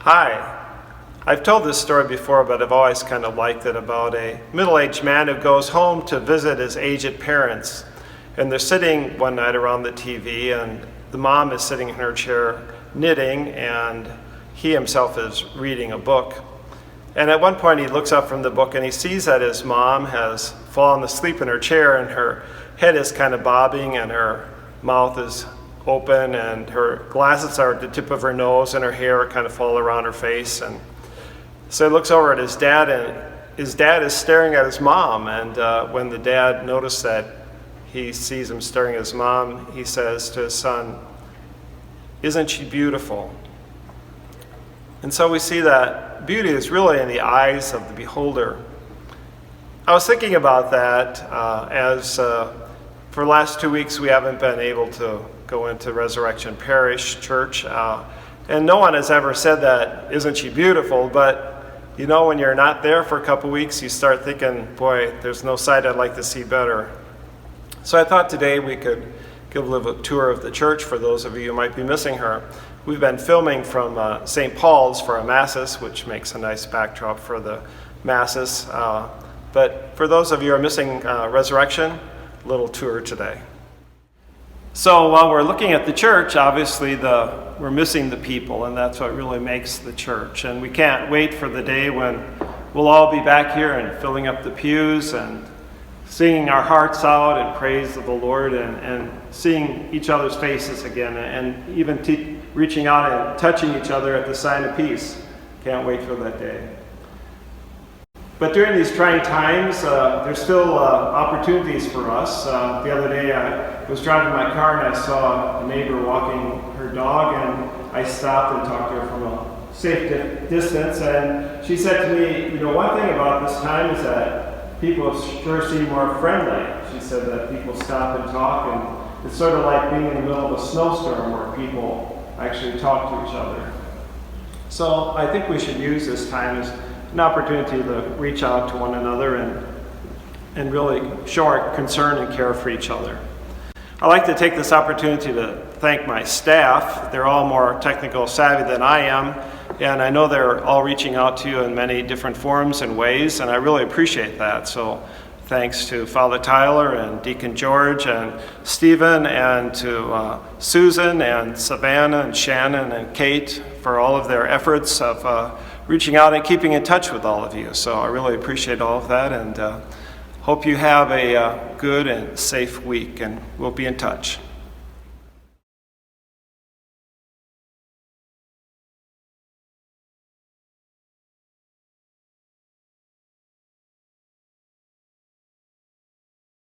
Hi. I've told this story before, but I've always kind of liked it, about a middle-aged man who goes home to visit his aged parents. And they're sitting one night around the TV, and the mom is sitting in her chair knitting, and he himself is reading a book. And at one point he looks up from the book and he sees that his mom has fallen asleep in her chair, and her head is kind of bobbing and her mouth is open and her glasses are at the tip of her nose and her hair kind of fall around her face. And so he looks over at his dad, and his dad is staring at his mom. And when the dad noticed that he sees him staring at his mom, he says to his son, "Isn't she beautiful?" And so we see that beauty is really in the eyes of the beholder. I was thinking about that as for the last 2 weeks we haven't been able to go into Resurrection Parish Church. And no one has ever said that, "Isn't she beautiful?" But you know, when you're not there for a couple weeks, you start thinking, boy, there's no side I'd like to see better. So I thought today we could give a little tour of the church for those of you who might be missing her. We've been filming from St. Paul's for a Masses, which makes a nice backdrop for the Masses. But for those of you who are missing Resurrection, a little tour today. So while we're looking at the church, obviously we're missing the people, and that's what really makes the church. And we can't wait for the day when we'll all be back here and filling up the pews and singing our hearts out in praise of the Lord, and seeing each other's faces again, and even reaching out and touching each other at the sign of peace. Can't wait for that day. But during these trying times, there's still opportunities for us. The other day I was driving my car and I saw a neighbor walking her dog, and I stopped and talked to her from a safe distance, and she said to me, one thing about this time is that people sure seem more friendly. She said that people stop and talk, and it's sort of like being in the middle of a snowstorm where people actually talk to each other. So I think we should use this time as an opportunity to reach out to one another and really show our concern and care for each other. I'd like to take this opportunity to thank my staff. They're all more technical savvy than I am, and I know they're all reaching out to you in many different forms and ways, and I really appreciate that. So thanks to Father Tyler and Deacon George and Stephen, and to Susan and Savannah and Shannon and Kate for all of their efforts of reaching out and keeping in touch with all of you. So I really appreciate all of that, and hope you have a good and safe week, and we'll be in touch.